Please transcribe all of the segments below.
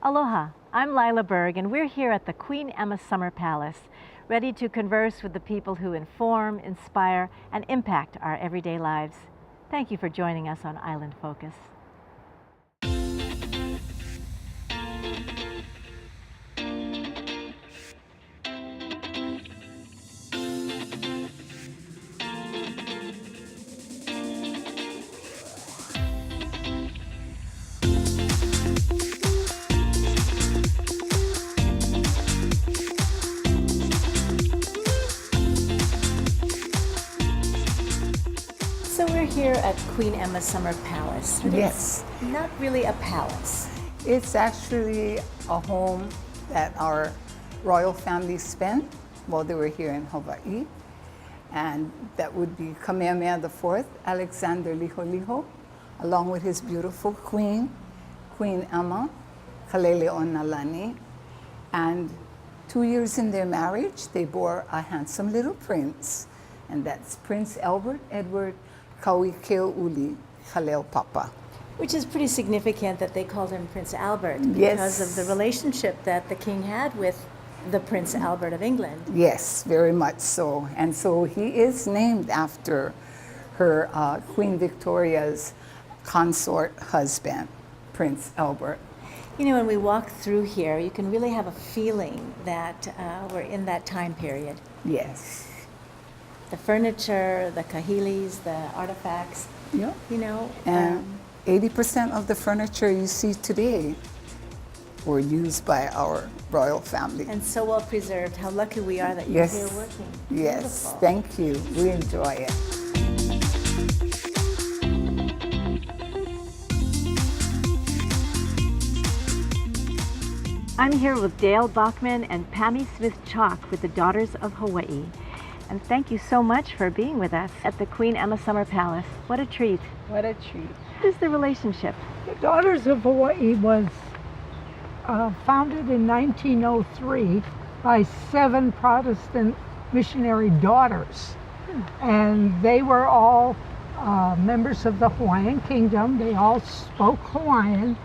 Aloha, I'm Lila Berg, and we're here at the Queen Emma Summer Palace, ready to converse with the people who inform, inspire, and impact our everyday lives. Thank you for joining us on Island Focus. So we're here at Queen Emma Summer Palace. But Yes. It's not really a palace. It's actually a home that our royal family spent while they were here in Hawaii. And that would be Kamehameha IV, Alexander Liholiho, along with his beautiful queen, Queen Emma, Kaleleʻonalani. And 2 years in their marriage, they bore a handsome little prince. And that's Prince Albert Edward Kauikeʻouli Kaleopapa. Which is pretty significant that they called him Prince Albert Yes. because of the relationship that the king had with the Prince Albert of England. Yes, very much so. And so he is named after her Queen Victoria's consort husband, Prince Albert. You know, when we walk through here, you can really have a feeling that we're in that time period. Yes. The furniture, the kahilis, the artifacts, Yeah. you know. And 80% of the furniture you see today were used by our royal family. And so well preserved. How lucky we are that you're Yes. here working. Yes, Beautiful. thank you. We enjoy it. I'm here with Dale Bachman and Pammy Smith-Chalk with the Daughters of Hawaii. And thank you so much for being with us at the Queen Emma Summer Palace. What a treat. What a treat. What is the relationship? The Daughters of Hawaii was founded in 1903 by 7 Protestant missionary daughters. And they were all members of the Hawaiian Kingdom. They all spoke Hawaiian,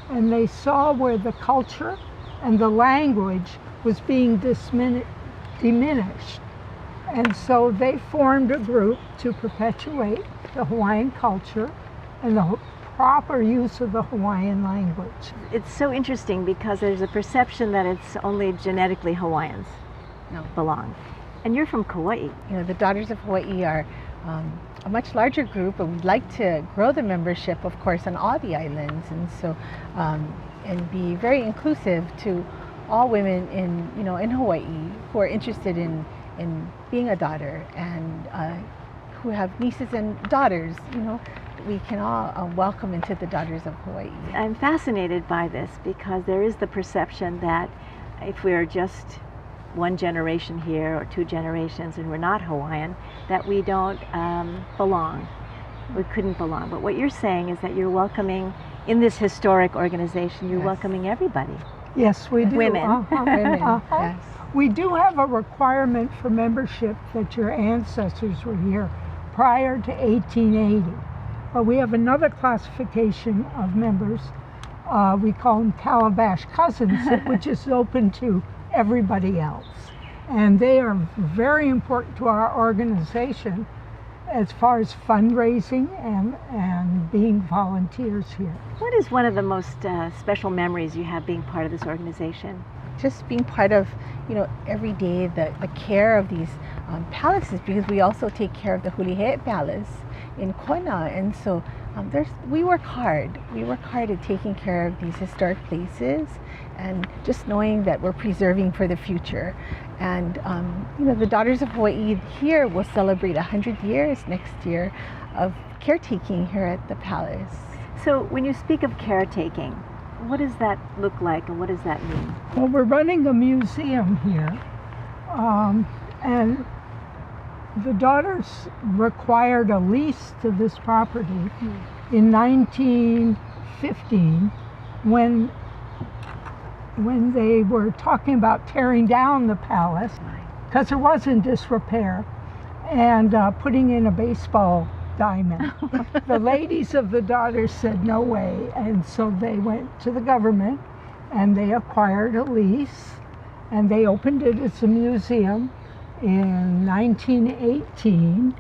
and they saw where the culture and the language was being diminished. And so they formed a group to perpetuate the Hawaiian culture and the proper use of the Hawaiian language. It's so interesting because there's a perception that it's only genetically Hawaiians No. belong. And you're from Kauai. You know, the Daughters of Hawaii are a much larger group, and we'd like to grow the membership, of course, on all the islands, and so and be very inclusive to all women in Hawaii who are interested in being a daughter and who have nieces and daughters. We can all welcome into the Daughters of Hawaii. I'm fascinated by this because there is the perception that if we're just one generation here or 2 generations and we're not Hawaiian, that we don't belong. We couldn't belong. But what you're saying is that you're welcoming, in this historic organization, you're Yes. welcoming everybody. Yes, we do. Women. Women, yes. We do have a requirement for membership that your ancestors were here prior to 1880. But we have another classification of members. We call them Calabash cousins, which is open to everybody else. And they are very important to our organization as far as fundraising and being volunteers here. What is one of the most special memories you have being part of this organization? Just being part of, every day the care of these palaces, because we also take care of the Hulihe'e Palace in Kona, and so we work hard. We work hard at taking care of these historic places, and just knowing that we're preserving for the future. And the Daughters of Hawaii here will celebrate 100 years next year of caretaking here at the palace. So when you speak of caretaking, what does that look like and what does that mean? Well, we're running a museum here, and the daughters required a lease to this property in 1915 when they were talking about tearing down the palace because it was in disrepair and putting in a baseball diamond. The ladies of the Daughters said no way, and so they went to the government and they acquired a lease, and they opened it as a museum in 1918,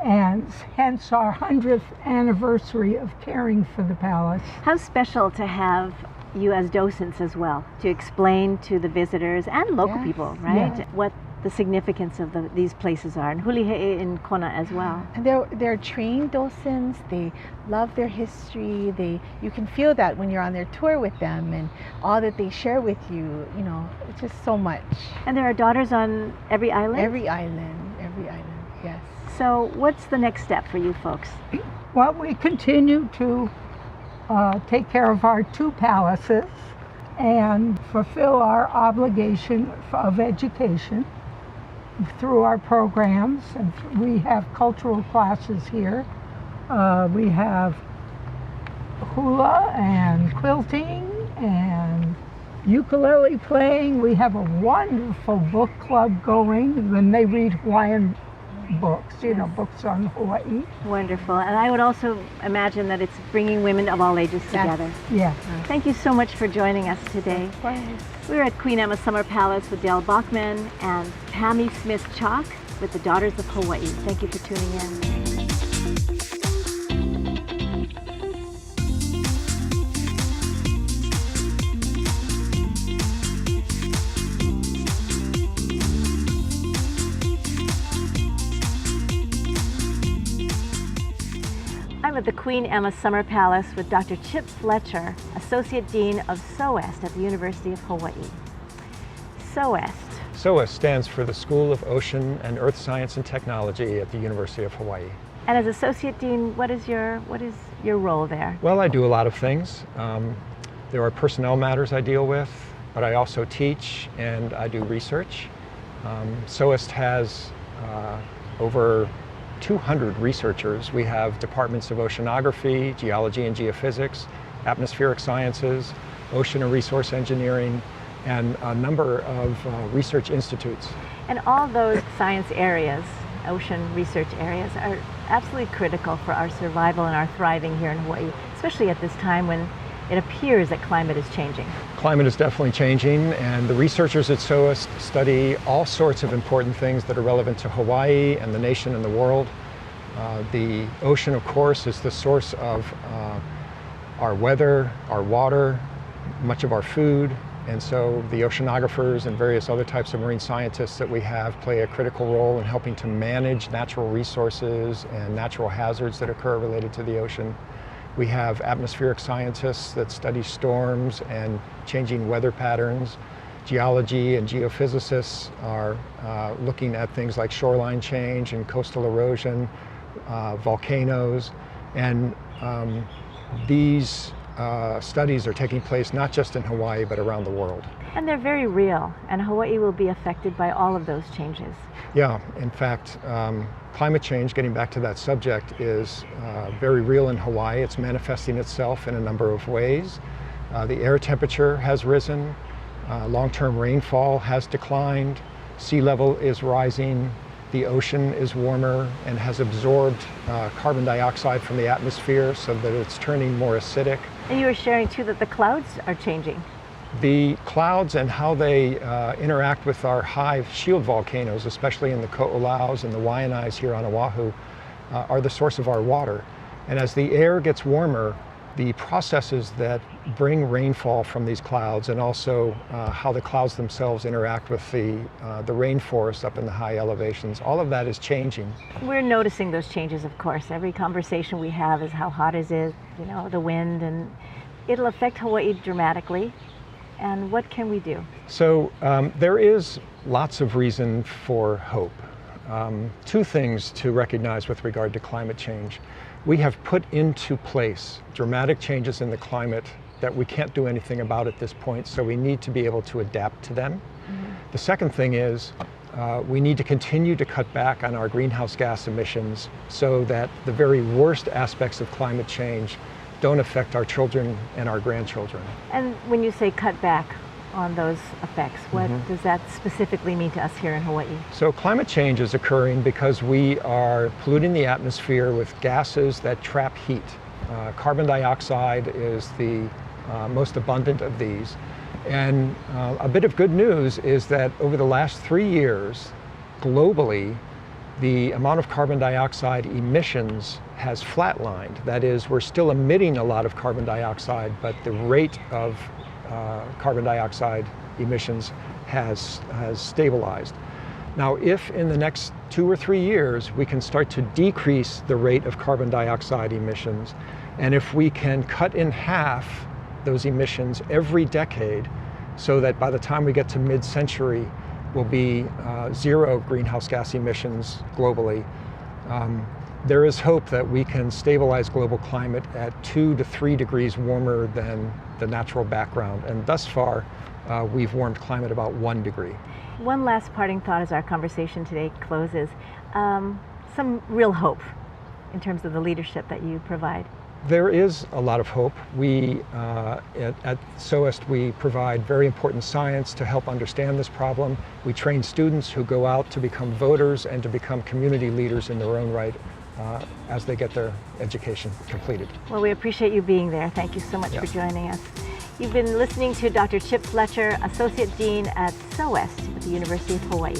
and hence our 100th anniversary of caring for the palace. How special to have you as docents as well, to explain to the visitors and local Yes. people, right, Yeah. what the significance of these places are, and Hulihe'i in Kona as well. And they're trained docents. They love their history. You can feel that when you're on their tour with them, and all that they share with you. You know, it's just so much. And there are daughters on every island? Every island, yes. So what's the next step for you folks? Well, we continue to take care of our 2 palaces and fulfill our obligation of education through our programs. And we have cultural classes here. We have hula and quilting and ukulele playing. We have a wonderful book club going when they read Hawaiian books, books on Hawaii. Wonderful. And I would also imagine that it's bringing women of all ages together. Yes. Thank you so much for joining us today. Of course. We're at Queen Emma Summer Palace with Dale Bachman and Pammy Smith-Chalk with the Daughters of Hawaii. Thank you for tuning in. I'm at the Queen Emma Summer Palace with Dr. Chip Fletcher, Associate Dean of SOEST at the University of Hawaii. SOEST. SOEST stands for the School of Ocean and Earth Science and Technology at the University of Hawaii. And as Associate Dean, what is your role there? Well, I do a lot of things. There are personnel matters I deal with, but I also teach and I do research. SOEST has over 200 researchers. We have departments of oceanography, geology and geophysics, atmospheric sciences, ocean and resource engineering, and a number of research institutes. And all those science areas, ocean research areas, are absolutely critical for our survival and our thriving here in Hawaii, especially at this time when it appears that climate is changing. Climate is definitely changing, and the researchers at SOEST study all sorts of important things that are relevant to Hawaii and the nation and the world. The ocean, of course, is the source of our weather, our water, much of our food, and so the oceanographers and various other types of marine scientists that we have play a critical role in helping to manage natural resources and natural hazards that occur related to the ocean. We have atmospheric scientists that study storms and changing weather patterns. Geology and geophysicists are looking at things like shoreline change and coastal erosion, volcanoes, and these studies are taking place not just in Hawaii but around the world. And they're very real, and Hawaii will be affected by all of those changes. Yeah, in fact, climate change, getting back to that subject, is very real in Hawaii. It's manifesting itself in a number of ways. The air temperature has risen, long-term rainfall has declined, sea level is rising, the ocean is warmer and has absorbed carbon dioxide from the atmosphere so that it's turning more acidic. And you were sharing too that the clouds are changing. The clouds and how they interact with our high shield volcanoes, especially in the Ko'olaus and the Waianaes here on Oahu, are the source of our water. And as the air gets warmer, the processes that bring rainfall from these clouds, and also how the clouds themselves interact with the rainforest up in the high elevations, all of that is changing. We're noticing those changes, of course. Every conversation we have is how hot is it, the wind, and it'll affect Hawaii dramatically. And what can we do? So there is lots of reason for hope. Two things to recognize with regard to climate change. We have put into place dramatic changes in the climate that we can't do anything about at this point, so we need to be able to adapt to them. Mm-hmm. The second thing is we need to continue to cut back on our greenhouse gas emissions so that the very worst aspects of climate change don't affect our children and our grandchildren. And when you say cut back on those effects, what does that specifically mean to us here in Hawaii? So climate change is occurring because we are polluting the atmosphere with gases that trap heat. Carbon dioxide is the most abundant of these. And a bit of good news is that over the last 3 years, globally, the amount of carbon dioxide emissions has flatlined. That is, we're still emitting a lot of carbon dioxide, but the rate of carbon dioxide emissions has stabilized. Now, if in the next 2 or 3 years we can start to decrease the rate of carbon dioxide emissions, and if we can cut in half those emissions every decade, so that by the time we get to mid-century will be zero greenhouse gas emissions globally, there is hope that we can stabilize global climate at 2 to 3 degrees warmer than the natural background. And thus far, we've warmed climate about 1 degree. One last parting thought as our conversation today closes. Some real hope in terms of the leadership that you provide. There is a lot of hope. We, at SOEST, we provide very important science to help understand this problem. We train students who go out to become voters and to become community leaders in their own right as they get their education completed. Well, we appreciate you being there. Thank you so much for joining us. You've been listening to Dr. Chip Fletcher, Associate Dean at SOEST at the University of Hawaii.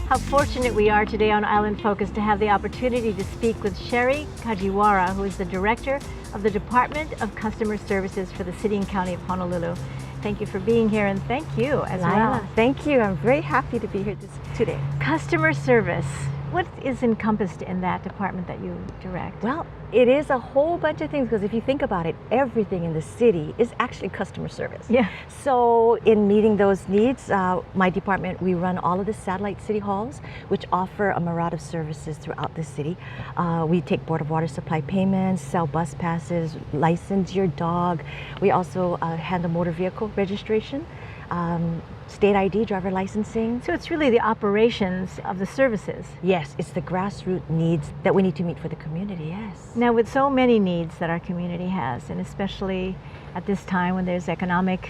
How fortunate we are today on Island Focus to have the opportunity to speak with Sherry Kajiwara, who is the Director of the Department of Customer Services for the City and County of Honolulu. Thank you for being here, and thank you as well. Thank you. I'm very happy to be here today. Customer service. What is encompassed in that department that you direct? Well, it is a whole bunch of things, because if you think about it, everything in the city is actually customer service. Yeah. So in meeting those needs, my department, we run all of the satellite city halls, which offer a myriad of services throughout the city. We take Board of Water Supply payments, sell bus passes, license your dog. We also handle motor vehicle registration, state ID, driver licensing. So it's really the operations of the services. Yes, it's the grassroots needs that we need to meet for the community, yes. Now, with so many needs that our community has, and especially at this time when there's economic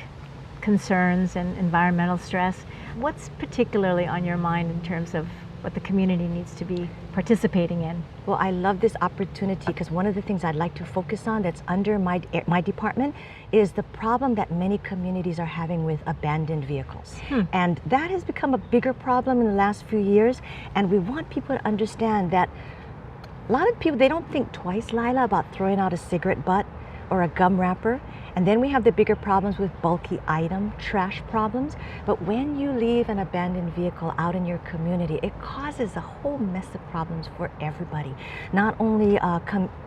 concerns and environmental stress, what's particularly on your mind in terms of what the community needs to be participating in? Well, I love this opportunity because one of the things I'd like to focus on that's under my department is the problem that many communities are having with abandoned vehicles. And that has become a bigger problem in the last few years, and we want people to understand that a lot of people, they don't think twice, Lila, about throwing out a cigarette butt or a gum wrapper. And then we have the bigger problems with bulky item, trash problems. But when you leave an abandoned vehicle out in your community, it causes a whole mess of problems for everybody. Not only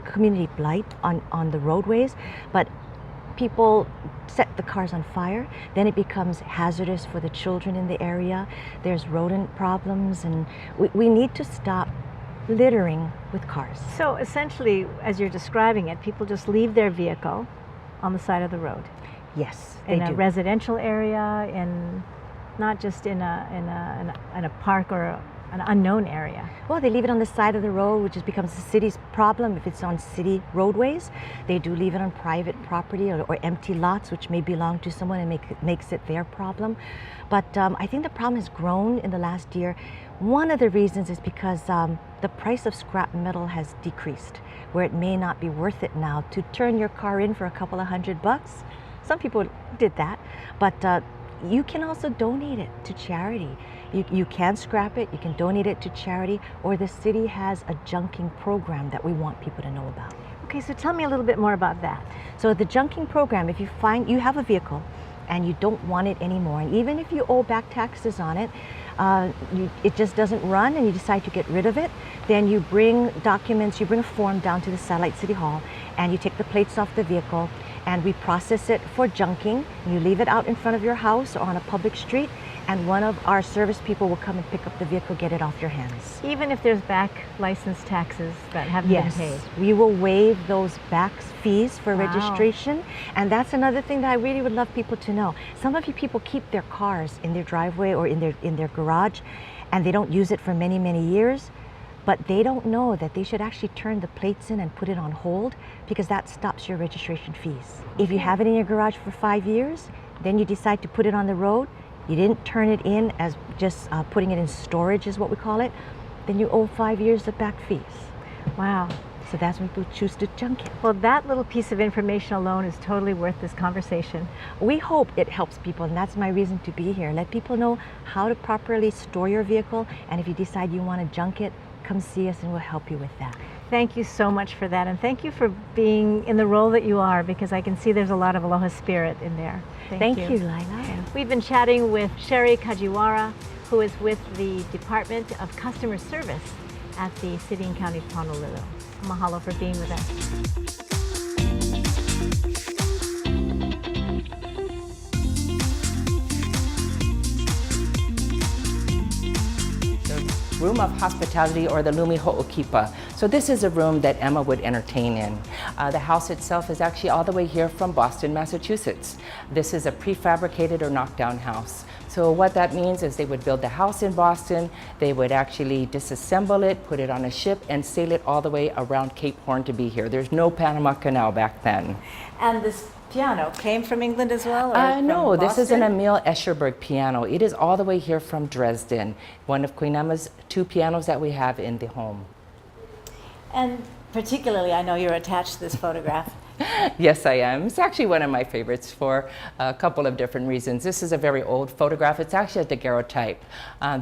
community blight on the roadways, but people set the cars on fire. Then it becomes hazardous for the children in the area. There's rodent problems, and we need to stop littering with cars. So essentially, as you're describing it, people just leave their vehicle on the side of the road. Yes, in a residential area, in not just in a park or an unknown area. Well, they leave it on the side of the road, which becomes the city's problem if it's on city roadways. They do leave it on private property or empty lots, which may belong to someone, and makes it their problem. But I think the problem has grown in the last year. One of the reasons is because the price of scrap metal has decreased, where it may not be worth it now to turn your car in for a couple of $100. Some people did that, but you can also donate it to charity. You can scrap it, you can donate it to charity, or the city has a junking program that we want people to know about. Okay, so tell me a little bit more about that. So the junking program, if you find you have a vehicle and you don't want it anymore, and even if you owe back taxes on it, it just doesn't run and you decide to get rid of it, then you bring documents, you bring a form down to the Satellite City Hall, and you take the plates off the vehicle, and we process it for junking. You leave it out in front of your house or on a public street, and one of our service people will come and pick up the vehicle, get it off your hands. Even if there's back license taxes that haven't been paid? Yes, we will waive those back fees for registration. And that's another thing that I really would love people to know. Some of you people keep their cars in their driveway or in their garage, and they don't use it for many, many years. but they don't know that they should actually turn the plates in and put it on hold, because that stops your registration fees. If you have it in your garage for 5 years, then you decide to put it on the road, you didn't turn it in as just putting it in storage is what we call it, then you owe 5 years of back fees. Wow. So that's when people choose to junk it. Well, that little piece of information alone is totally worth this conversation. We hope it helps people, and that's my reason to be here. Let people know how to properly store your vehicle, and if you decide you want to junk it, come see us and we'll help you with that. Thank you so much for that, and thank you for being in the role that you are, because I can see there's a lot of aloha spirit in there. Thank you, Lila. We've been chatting with Sherry Kajiwara, who is with the Department of Customer Service at the City and County of Honolulu. Mahalo for being with us. Room of hospitality, or the Lumi Ho'okipa. So this is a room that Emma would entertain in. The house itself is actually all the way here from Boston, Massachusetts. This is a prefabricated or knockdown house. So what that means is they would build the house in Boston, they would actually disassemble it, put it on a ship, and sail it all the way around Cape Horn to be here. There's no Panama Canal back then. And this piano came from England as well? No, this is an Emil Escherberg piano. It is all the way here from Dresden, one of Queen Emma's 2 pianos that we have in the home. And particularly, I know you're attached to this photograph. Yes, I am. It's actually one of my favorites for a couple of different reasons. This is a very old photograph. It's actually a daguerreotype.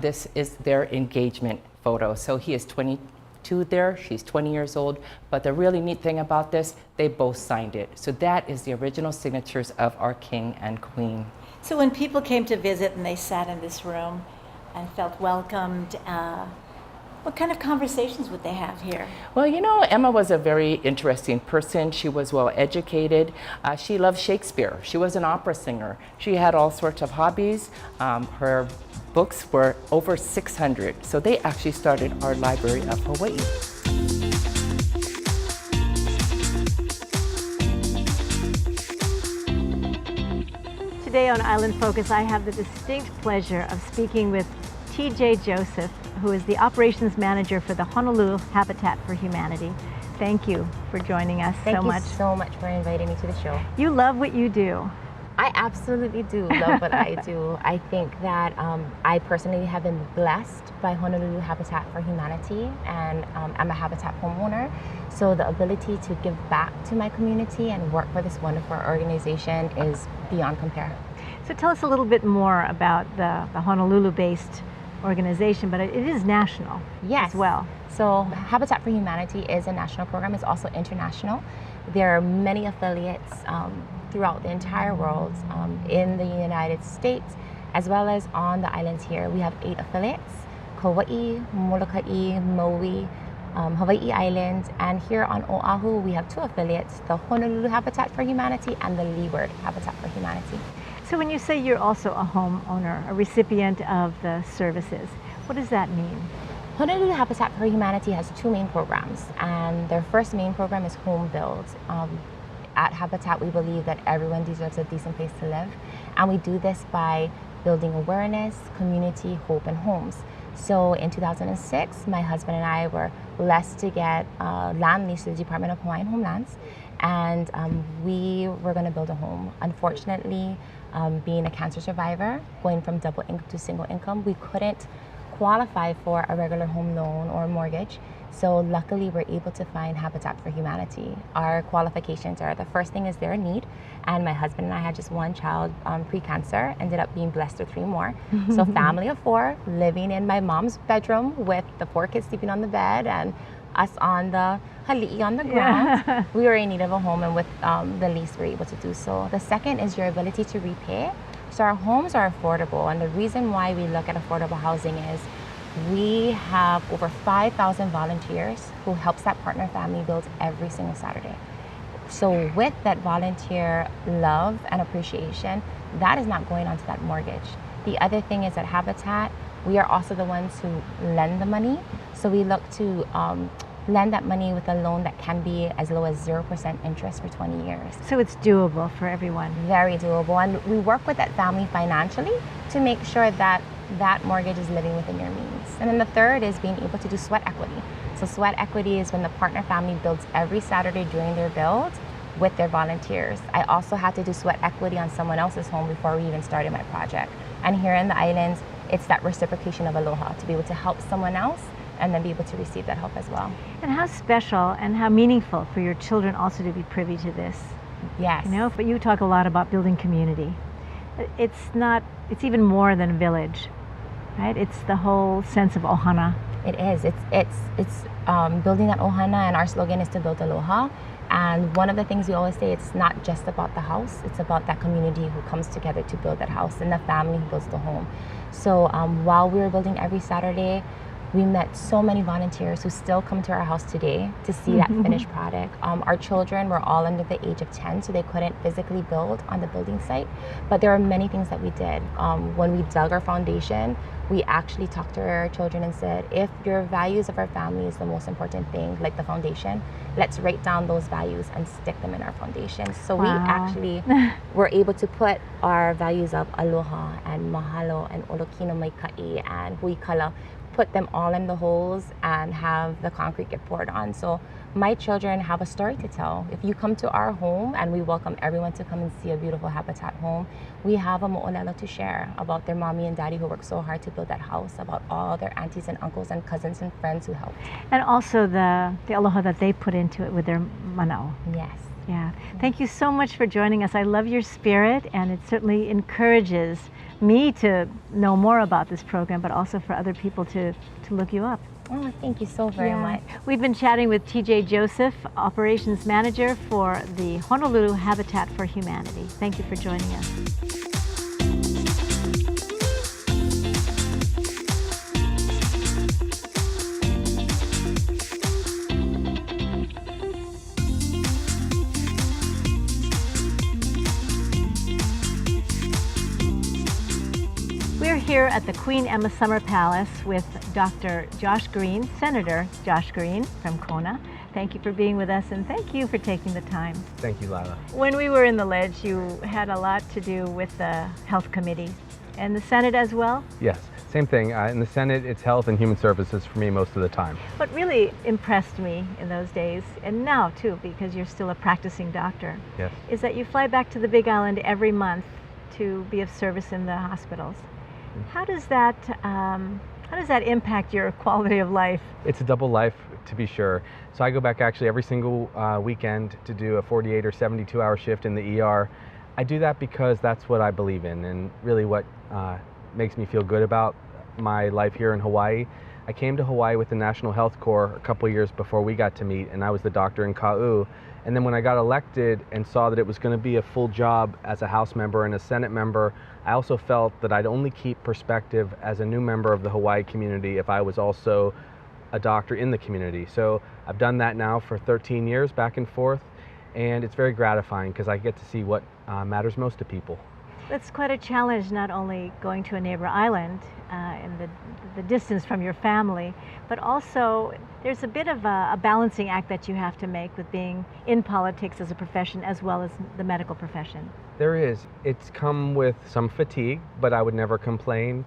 This is their engagement photo. So he is 22 there, she's 20 years old. But the really neat thing about this, they both signed it. So that is the original signatures of our king and queen. So when people came to visit and they sat in this room and felt welcomed, what kind of conversations would they have here? Well, you know, Emma was a very interesting person. She was well educated. She loved Shakespeare. She was an opera singer. She had all sorts of hobbies. Her books were over 600. So they actually started our Library of Hawaii. Today on Island Focus, I have the distinct pleasure of speaking with T.J. Joseph, who is the operations manager for the Honolulu Habitat for Humanity. Thank you for joining us so much. Thank you so much for inviting me to the show. You love what you do. I absolutely do love what I do. I think that I personally have been blessed by Honolulu Habitat for Humanity, and I'm a Habitat homeowner. So the ability to give back to my community and work for this wonderful organization is beyond compare. So tell us a little bit more about the Honolulu-based organization, but it is national as well. So Habitat for Humanity is a national program. It's also international. There are many affiliates throughout the entire world, in the United States, as well as on the islands here. We have 8 affiliates: Kauai, Molokai, Maui, Hawaii Island, and here on Oahu we have 2 affiliates, the Honolulu Habitat for Humanity and the Leeward Habitat for Humanity. So when you say you're also a homeowner, a recipient of the services, what does that mean? Honolulu Habitat for Humanity has 2 main programs, and their first main program is home build. At Habitat, we believe that everyone deserves a decent place to live, and we do this by building awareness, community, hope, and homes. So in 2006, my husband and I were blessed to get land lease to the Department of Hawaiian Homelands, and we were going to build a home. Unfortunately, being a cancer survivor, going from double income to single income, we couldn't qualify for a regular home loan or mortgage. So luckily we're able to find Habitat for Humanity. Our qualifications are, the first thing is their need, and my husband and I had just 1 child pre-cancer, ended up being blessed with 3 more. So family of 4, living in my mom's bedroom with the 4 kids sleeping on the bed and us on the hali'i on the ground. Yeah. We were in need of a home, and with the lease we're able to do so. The second is your ability to repay. So our homes are affordable, and the reason why we look at affordable housing is we have over 5,000 volunteers who helps that partner family build every single Saturday. So with that volunteer love and appreciation, that is not going onto that mortgage. The other thing is that Habitat, we are also the ones who lend the money. So we look to lend that money with a loan that can be as low as 0% interest for 20 years. So it's doable for everyone. Very doable, and we work with that family financially to make sure that that mortgage is living within your means. And then the third is being able to do sweat equity. So sweat equity is when the partner family builds every Saturday during their build with their volunteers. I also had to do sweat equity on someone else's home before we even started my project. And here in the islands, it's that reciprocation of aloha, to be able to help someone else and then be able to receive that help as well. And how special and how meaningful for your children also to be privy to this. Yes. You know, but you talk a lot about building community. It's even more than a village, right? It's the whole sense of ohana. It is. It's building that ohana, and our slogan is to build aloha. And one of the things we always say, it's not just about the house, it's about that community who comes together to build that house and the family who builds the home. So while we were building every Saturday, we met so many volunteers who still come to our house today to see that finished product. Our children were all under the age of 10, so they couldn't physically build on the building site. But there are many things that we did. When we dug our foundation, we actually talked to our children and said, if your values of our family is the most important thing, like the foundation, let's write down those values and stick them in our foundation. So we actually were able to put our values of aloha and mahalo and olokino maikai and huikala, put them all in the holes and have the concrete get poured on. So my children have a story to tell. If you come to our home, and we welcome everyone to come and see a beautiful Habitat home, we have a mo'olelo to share about their mommy and daddy who worked so hard to build that house, about all their aunties and uncles and cousins and friends who helped. And also the aloha that they put into it with their manao. Yes. Yeah. Thank you so much for joining us. I love your spirit, and it certainly encourages me to know more about this program, but also for other people to look you up. Oh, thank you so very much. We've been chatting with TJ Joseph, Operations Manager for the Honolulu Habitat for Humanity. Thank you for joining us. We're here at the Queen Emma Summer Palace with Dr. Josh Green, Senator Josh Green from Kona. Thank you for being with us, and thank you for taking the time. Thank you, Lila. When we were in the Ledge, you had a lot to do with the Health Committee and the Senate as well. Yes, same thing. In the Senate, it's Health and Human Services for me most of the time. What really impressed me in those days, and now too, because you're still a practicing doctor, Yes. is that you fly back to the Big Island every month to be of service in the hospitals. How does that impact your quality of life? It's a double life, to be sure. So I go back actually every single weekend to do a 48 or 72-hour shift in the ER. I do that because that's what I believe in, and really what makes me feel good about my life here in Hawaii. I came to Hawaii with the National Health Corps a couple years before we got to meet, and I was the doctor in Ka'u. And then when I got elected and saw that it was going to be a full job as a House member and a Senate member, I also felt that I'd only keep perspective as a new member of the Hawaii community if I was also a doctor in the community. So I've done that now for 13 years, back and forth, and it's very gratifying because I get to see what matters most to people. It's quite a challenge, not only going to a neighbor island and the distance from your family, but also there's a bit of a balancing act that you have to make with being in politics as a profession as well as the medical profession. There is. It's come with some fatigue, but I would never complain.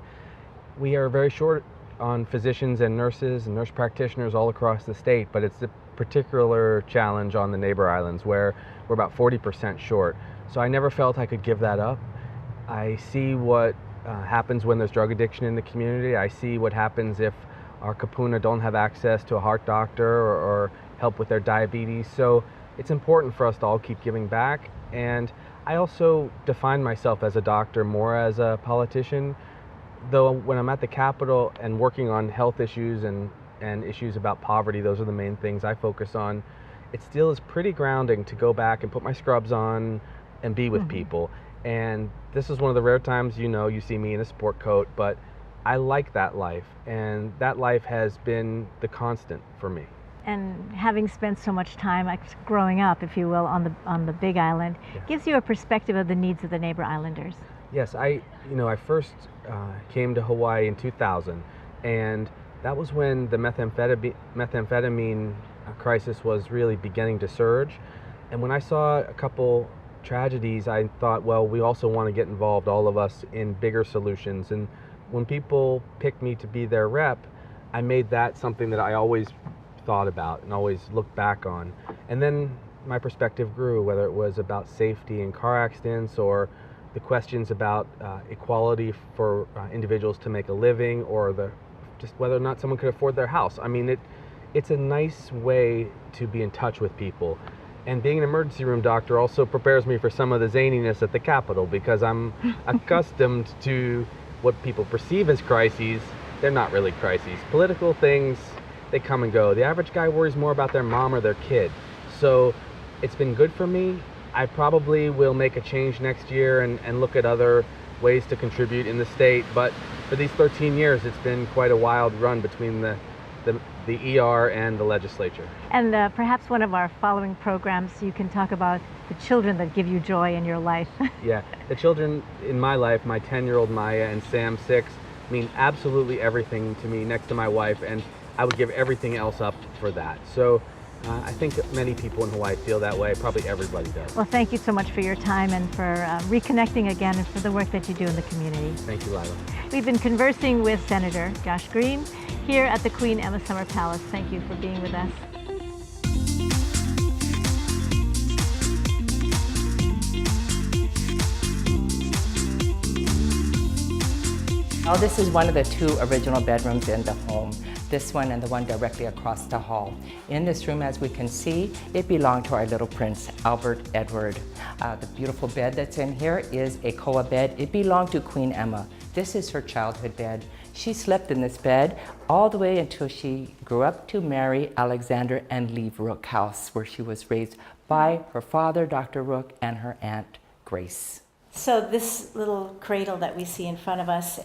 We are very short on physicians and nurses and nurse practitioners all across the state, but it's a particular challenge on the neighbor islands where we're about 40% short. So I never felt I could give that up. I see what happens when there's drug addiction in the community. I see what happens if our kapuna don't have access to a heart doctor or help with their diabetes. So it's important for us to all keep giving back. And I also define myself as a doctor more as a politician, though when I'm at the Capitol and working on health issues and issues about poverty, those are the main things I focus on. It still is pretty grounding to go back and put my scrubs on and be with people. And this is one of the rare times, you see me in a sport coat, but I like that life, and that life has been the constant for me. And having spent so much time growing up, if you will, on the Big Island, gives you a perspective of the needs of the neighbor islanders. Yes, I first came to Hawaii in 2000, and that was when the methamphetamine crisis was really beginning to surge. And when I saw a couple tragedies, I thought, well, we also want to get involved, all of us, in bigger solutions. And when people pick me to be their rep, I made that something that I always thought about and always looked back on. And then my perspective grew, whether it was about safety in car accidents or the questions about equality for individuals to make a living, or just whether or not someone could afford their house. I mean, it's a nice way to be in touch with people. And being an emergency room doctor also prepares me for some of the zaniness at the Capitol, because I'm accustomed to what people perceive as crises. They're not really crises. Political things, they come and go. The average guy worries more about their mom or their kid. So it's been good for me. I probably will make a change next year and look at other ways to contribute in the state. But for these 13 years, it's been quite a wild run between the ER and the legislature. And perhaps one of our following programs, you can talk about the children that give you joy in your life. Yeah, the children in my life, my 10-year-old Maya and Sam 6, mean absolutely everything to me next to my wife, and I would give everything else up for that. So I think that many people in Hawaii feel that way. Probably everybody does. Well, thank you so much for your time and for reconnecting again and for the work that you do in the community. Thank you, Lila. We've been conversing with Senator Josh Green here at the Queen Emma Summer Palace. Thank you for being with us. Now, this is one of the 2 original bedrooms in the home. This one and the one directly across the hall. In this room, as we can see, it belonged to our little prince, Albert Edward. The beautiful bed that's in here is a koa bed. It belonged to Queen Emma. This is her childhood bed. She slept in this bed all the way until she grew up to marry Alexander and leave Rook House, where she was raised by her father, Dr. Rook, and her aunt, Grace. So this little cradle that we see in front of us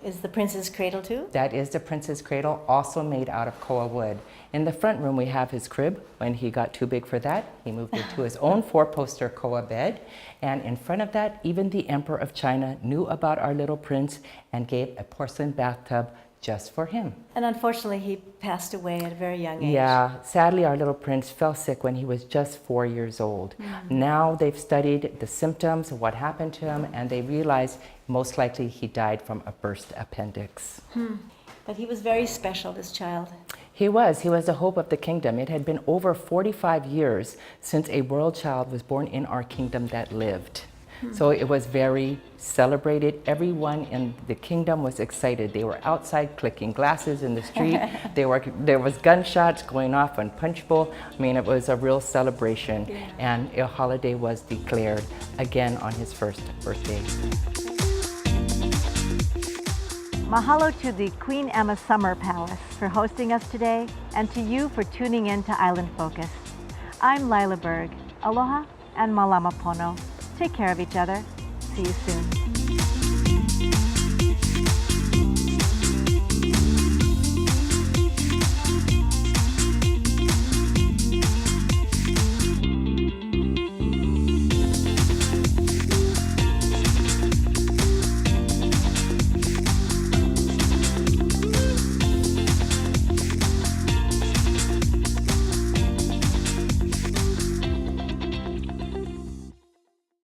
is the prince's cradle too? That is the prince's cradle, also made out of koa wood. In the front room, we have his crib. When he got too big for that, he moved into his own 4-poster koa bed. And in front of that, even the Emperor of China knew about our little prince and gave a porcelain bathtub just for him. And unfortunately, he passed away at a very young age. Yeah, sadly, our little prince fell sick when he was just 4 years old. Now they've studied the symptoms of what happened to him, and they realize most likely he died from a burst appendix. But he was very special, this child. He was the hope of the kingdom. It had been over 45 years since a royal child was born in our kingdom that lived. So it was very celebrated. Everyone in the kingdom was excited. They were outside clicking glasses in the street. There was gunshots going off on Punch Bowl. I mean, it was a real celebration. Yeah. And a holiday was declared again on his first birthday. Mahalo to the Queen Emma Summer Palace for hosting us today, and to you for tuning in to Island Focus. I'm Lila Berg. Aloha and malama pono. Take care of each other. See you soon.